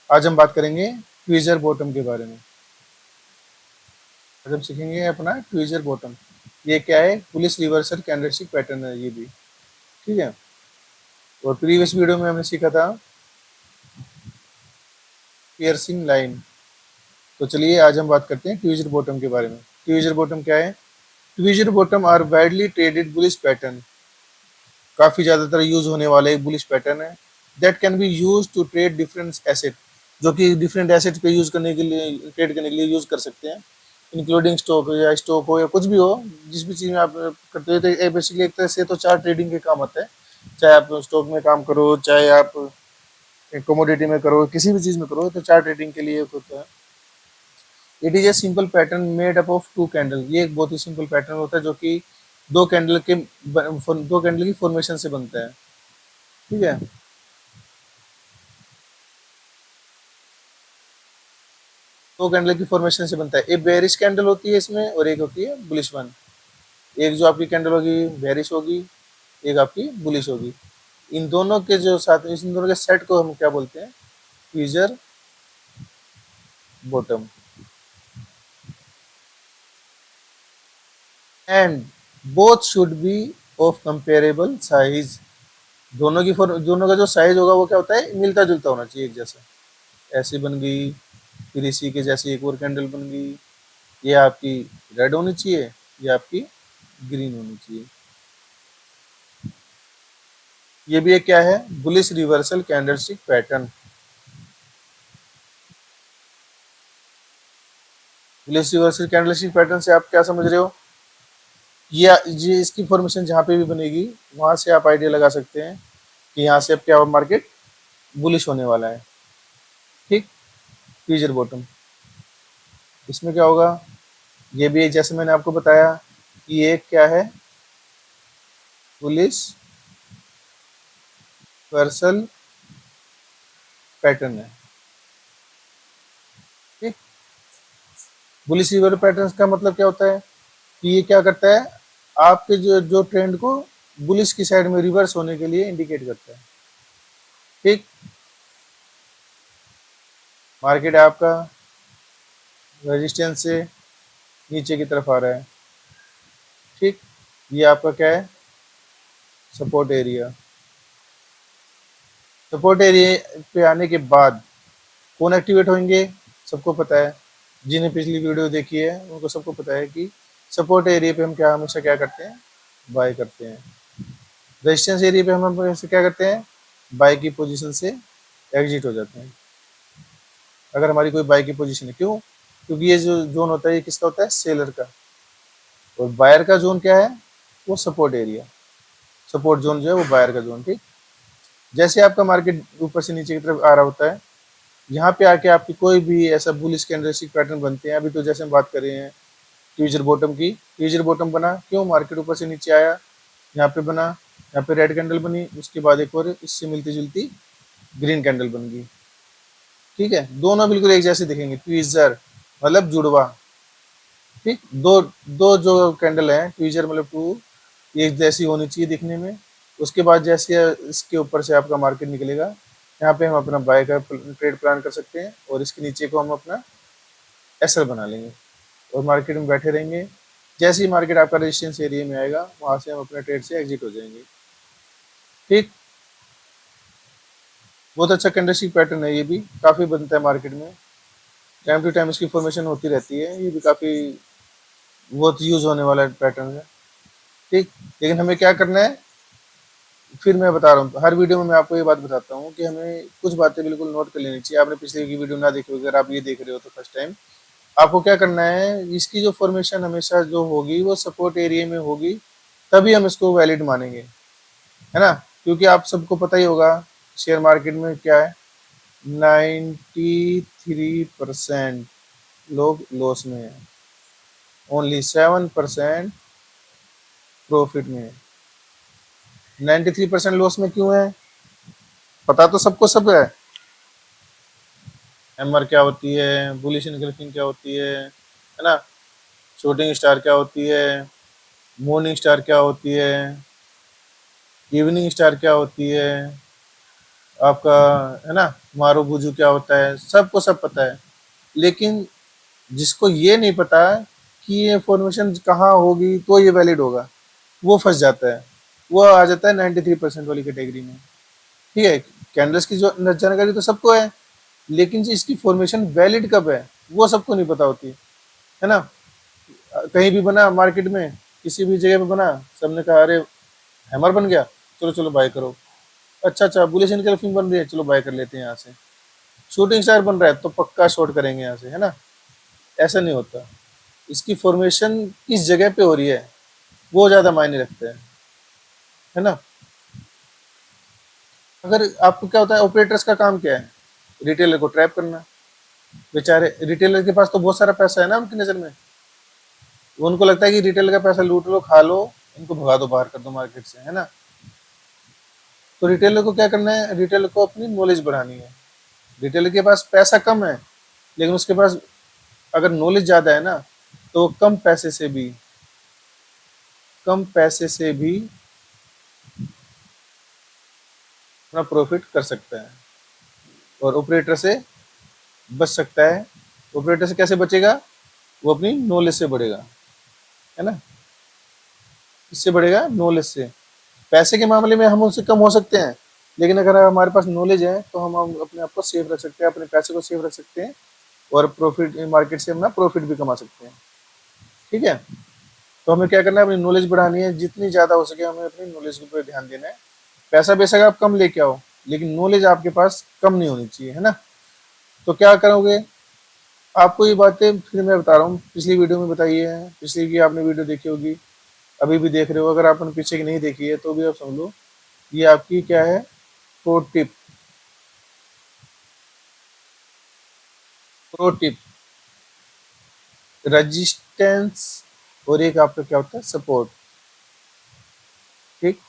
आज हम बात करेंगे ट्वीजर बॉटम के बारे में। आज हम सीखेंगे अपना ट्वीजर बॉटम। ये क्या है? पुलिस रिवर्सल कैंडलस्टिक पैटर्न है ये भी। ठीक है। और प्रीवियस वीडियो में हमने सीखा था पियर्सिंग लाइन। तो चलिए आज हम बात करते हैं ट्वीजर बॉटम के बारे में। ट्वीजर बॉटम क्या है? Tweezer bottom are widely traded bullish pattern. काफी ज्यादातर यूज होने वाला एक बुलिश पैटर्न है। That can be use to trade different asset, जो कि डिफरेंट एसेट पे यूज करने के लिए, ट्रेड करने के लिए यूज कर सकते हैं। इंक्लूडिंग स्टॉक हो या कुछ भी हो, जिस भी चीज में आप करते हो। तो बेसिकली एक तरह से तो चार्ट ट्रेडिंग के काम आता है। चाहे आप स्टॉक में काम करो, चाहे आप कमोडिटी में करो, किसी भी चीज में करो, तो चार्ट ट्रेडिंग के लिए होता है। It is a simple pattern made up of two candle. ये एक बहुत ही सिंपल पैटर्न होता है जो कि दो कैंडल के दो कैंडल की फॉर्मेशन से बनता है। ठीक है। दो कैंडल की फॉर्मेशन से बनता है। एक बेरिश कैंडल होती है इसमें और एक होती है बुलिश वन। एक जो आपकी कैंडल होगी बेरिश होगी, एक आपकी बुलिश होगी। इन दोनों के जो साथ, इन दोनों के सेट को हम क्या बोलते हैं? Tweezer bottom. And both should be of comparable size. दोनों का जो साइज होगा वो क्या होता है? मिलता जुलता होना चाहिए, एक जैसा। ऐसी बन गई, फिर इसी के जैसी एक और कैंडल बन गई। ये आपकी रेड होनी चाहिए, ये आपकी ग्रीन होनी चाहिए। ये भी एक क्या है? Bullish reversal candlestick pattern. Bullish reversal candlestick pattern से आप क्या समझ रहे हो? ये इसकी फॉर्मेशन जहाँ पे भी बनेगी वहां से आप आइडिया लगा सकते हैं कि यहाँ से अब क्या मार्केट बुलिश होने वाला है। ठीक। ट्वीजर बॉटम, इसमें क्या होगा? ये भी जैसे मैंने आपको बताया कि ये क्या है? बुलिश रिवर्सल पैटर्न है। ठीक। बुलिश रिवर्सल पैटर्न का मतलब क्या होता है कि ये क्या करता है? आपके जो जो ट्रेंड को बुलिश की साइड में रिवर्स होने के लिए इंडिकेट करता है। ठीक। मार्केट आपका रेजिस्टेंस से नीचे की तरफ आ रहा है। ठीक। ये आपका क्या है? Support area. सपोर्ट एरिया पे आने के बाद कौन एक्टिवेट होंगे? सबको पता है, जिन्हें पिछली वीडियो देखी है उनको सबको पता है कि सपोर्ट एरिया पे हम क्या हमेशा क्या करते हैं? बाय करते हैं। रेजिस्टेंस एरिया पे हम हमेशा क्या करते हैं? बाय की पोजीशन से एग्जिट हो जाते हैं, अगर हमारी कोई बाय की पोजीशन है। क्यों? क्योंकि ये जो जोन होता है ये किसका होता है? सेलर का। और बायर का जोन क्या है? वो सपोर्ट एरिया। सपोर्ट जोन जो है वो बायर का जोन। ठीक। जैसे आपका मार्केट ऊपर से नीचे की तरफ आ रहा होता है, यहाँ पे आके आपकी कोई भी ऐसा बुलिश कैंडलस्टिक पैटर्न बनते हैं। अभी तो जैसे हम बात कर रहे हैं ट्वीजर बॉटम की, ट्वीजर बॉटम बना क्यों? मार्केट ऊपर से नीचे आया, यहाँ पे बना, यहाँ पे रेड कैंडल बनी, उसके बाद एक और इससे मिलती जुलती ग्रीन कैंडल बन गई। ठीक है। दोनों बिल्कुल एक जैसे दिखेंगे, ट्वीजर मतलब जुड़वा। ठीक। दो दो जो कैंडल है ट्वीजर मतलब टू, एक जैसी होनी चाहिए दिखने में। उसके बाद जैसे इसके ऊपर से आपका मार्केट निकलेगा, यहाँ पे हम अपना बाय का ट्रेड प्लान कर सकते हैं और इसके नीचे को हम अपना एसएल बना लेंगे और मार्केट में बैठे रहेंगे। जैसे ही मार्केट आपका रेजिस्टेंस एरिया में आएगा वहां से हम अपने ट्रेड से एग्जिट हो जाएंगे। ठीक। बहुत अच्छा कैंडलस्टिक पैटर्न है, ये भी काफ़ी बनता है मार्केट में। टाइम टू टाइम इसकी फॉर्मेशन होती रहती है। ये भी काफ़ी बहुत यूज होने वाला पैटर्न है। ठीक। लेकिन हमें क्या करना है? फिर मैं बता रहा हूँ, हर वीडियो में मैं आपको ये बात बताता हूँ कि हमें कुछ बातें बिल्कुल नोट कर लेनी चाहिए। आपने पिछले की वीडियो ना देखी, अगर आप ये देख रहे हो तो फर्स्ट टाइम, आपको क्या करना है? इसकी जो फॉर्मेशन हमेशा जो होगी वो सपोर्ट एरिया में होगी, तभी हम इसको वैलिड मानेंगे, है ना? क्योंकि आप सबको पता ही होगा शेयर मार्केट में क्या है, 93% लोग लॉस में है, ओनली 7% प्रॉफिट में है। 93% लॉस में क्यों है? पता तो सबको सब है। एमआर क्या होती है, बुलिश इनकल्फिंग क्या होती है ना? शूटिंग स्टार क्या होती है, मॉर्निंग स्टार क्या होती है, इवनिंग स्टार क्या होती है, आपका, है ना, मारू बुझू क्या होता है, सबको सब पता है। लेकिन जिसको ये नहीं पता कि ये इन्फॉर्मेशन कहाँ होगी तो ये वैलिड होगा, वो फंस जाता है। वो आ जाता है 93% वाली कैटेगरी में। ठीक है, कैंडल्स की जो जानकारी तो सबको है, लेकिन जो इसकी फॉर्मेशन वैलिड कब है वो सबको नहीं पता होती, है ना। कहीं भी बना मार्केट में, किसी भी जगह पे बना, सबने कहा अरे हैमर बन गया, चलो चलो बाय करो। अच्छा अच्छा, बुलिश एनकल्फिंग बन रही है, चलो बाय कर लेते हैं यहाँ से। शूटिंग स्टार बन रहा है तो पक्का शॉर्ट करेंगे यहाँ से, है ना। ऐसा नहीं होता। इसकी फॉर्मेशन किस जगह पे हो रही है वो ज़्यादा मायने रखते हैं, है ना। अगर आपको क्या होता है, ऑपरेटर्स का काम क्या है, रिटेलर को ट्रैप करना। बेचारे रिटेलर के पास तो बहुत सारा पैसा है ना उनकी नज़र में, उनको लगता है कि रिटेलर का पैसा लूट लो, खा लो, इनको भगा दो, बाहर कर दो मार्केट से, है ना। तो रिटेलर को क्या करना है, रिटेलर को अपनी नॉलेज बढ़ानी है। रिटेलर के पास पैसा कम है, लेकिन उसके पास अगर नॉलेज ज़्यादा है ना, तो वो कम पैसे से भी अपना प्रॉफिट कर सकता है और ऑपरेटर से बच सकता है। ऑपरेटर से कैसे बचेगा, वो अपनी नॉलेज से बढ़ेगा, है ना। इससे बढ़ेगा नॉलेज से। पैसे के मामले में हम उनसे कम हो सकते हैं, लेकिन अगर हमारे पास नॉलेज है तो हम अपने आप को सेफ रख सकते हैं, अपने पैसे को सेफ रख सकते हैं, और प्रॉफिट मार्केट से अपना प्रॉफिट भी कमा सकते हैं। ठीक है, तो हमें क्या करना है, अपनी नॉलेज बढ़ानी है, जितनी ज़्यादा हो सके हमें अपनी नॉलेज के ऊपर ध्यान देना है। पैसा बेशक आप कम लेके आओ, लेकिन नॉलेज आपके पास कम नहीं होनी चाहिए, है ना। तो क्या करोगे, आपको ये बातें फिर मैं बता रहा हूँ, पिछली वीडियो में बताई है, पिछली की आपने वीडियो देखी होगी, अभी भी देख रहे हो, अगर आपने पीछे की नहीं देखी है तो भी आप समझ लो, ये आपकी क्या है, pro tip. Pro tip, resistance और एक आपका क्या होता है, सपोर्ट। ठीक,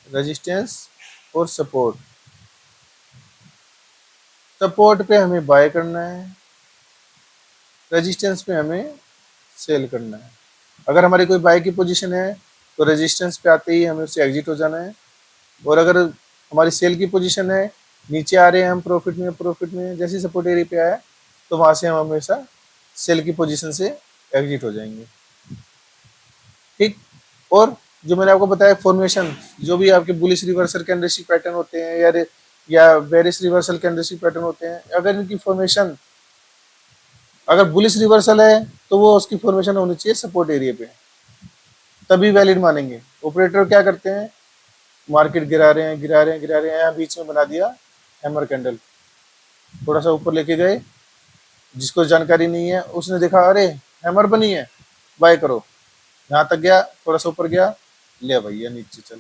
रेजिस्टेंस और सपोर्ट। सपोर्ट पे हमें बाय करना है, रेजिस्टेंस पे हमें सेल करना है। अगर हमारी कोई बाय की पोजीशन है तो रेजिस्टेंस पे आते ही हमें उससे एग्जिट हो जाना है, और अगर हमारी सेल की पोजीशन है, नीचे आ रहे हैं हम प्रॉफिट में जैसे सपोर्ट एरिया पे आया, तो वहां से हम हमेशा सेल की पोजीशन से एग्जिट हो जाएंगे। ठीक, और जो मैंने आपको बताया फॉर्मेशन, जो भी आपके बुलिश रिवर्सल कैंडलस्टिक पैटर्न होते हैं या बेरिश रिवर्सल कैंडलस्टिक पैटर्न होते हैं, अगर इनकी फॉर्मेशन, अगर बुलिश रिवर्सल है तो वो उसकी फॉर्मेशन होनी चाहिए सपोर्ट एरिया पे, तभी वैलिड मानेंगे। ऑपरेटर क्या करते हैं, मार्केट गिरा रहे हैं, यहाँ बीच में बना दिया हैमर कैंडल, थोड़ा सा ऊपर लेके गए, जिसको जानकारी नहीं है उसने देखा अरे हैमर बनी है, बाय करो, यहाँ तक गया, थोड़ा सा ऊपर गया, ले भैया नीचे चल।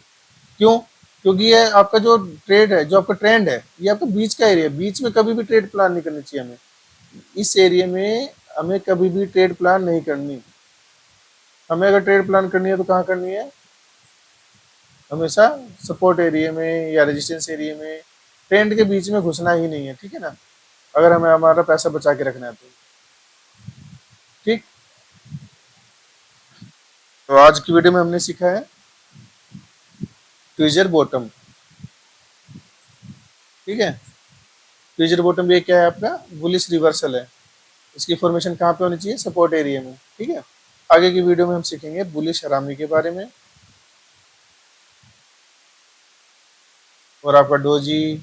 क्यों, क्योंकि ये आपका जो ट्रेड है, जो आपका ट्रेंड है, ये आपका बीच का एरिया है, बीच में कभी भी ट्रेड प्लान नहीं करनी चाहिए हमें। इस एरिया में हमें कभी भी ट्रेड प्लान नहीं करनी। हमें अगर ट्रेड प्लान करनी है तो कहाँ करनी है, हमेशा सपोर्ट एरिया में या रेजिस्टेंस एरिया में, ट्रेंड के बीच में घुसना ही नहीं है, ठीक है ना, अगर हमें हमारा पैसा बचा के रखना है तो। ठीक, तो आज की वीडियो में हमने सीखा है ट्विजर बॉटम। ठीक है, ट्विजर बॉटम भी क्या है, आपका बुलिश रिवर्सल है। इसकी फॉर्मेशन कहाँ पे होनी चाहिए, सपोर्ट एरिया में। ठीक है, आगे की वीडियो में हम सीखेंगे बुलिश हरामी के बारे में, और आपका डोजी,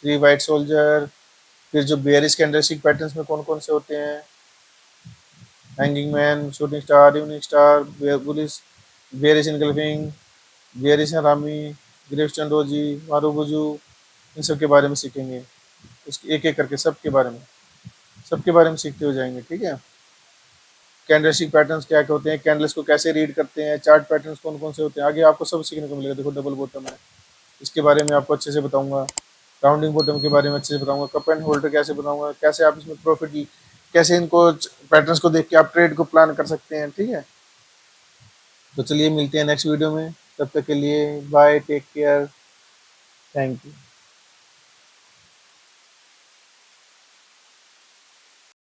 थ्री वाइट सोल्जर, फिर जो बेयरिश कैंडलस्टिक पैटर्न्स में कौन कौन से होते हैं, hanging man, shooting star, evening star, bullish, bearish engulfing, bearish हरामी, ग्रेवस्टन डोजी, मारूबुजू, इन सब के बारे में सीखेंगे। इसके एक एक करके सबके बारे में सीखते हो जाएंगे। ठीक है, कैंडलस्टिक पैटर्न्स क्या क्या होते हैं, कैंडल्स को कैसे रीड करते हैं, चार्ट पैटर्न्स कौन कौन से होते हैं, आगे आपको सब सीखने को मिलेगा। देखो डबल बॉटम है, इसके बारे में आपको अच्छे से बताऊंगा, राउंडिंग बॉटम के बारे में अच्छे से बताऊंगा, कप एंड होल्डर कैसे बनाऊंगा, कैसे आप इसमें प्रॉफिट, कैसे इनको पैटर्न्स को देख के आप ट्रेड को प्लान कर सकते हैं। ठीक है, तो चलिए मिलते हैं नेक्स्ट वीडियो में, तब तक के लिए bye, take care, thank you.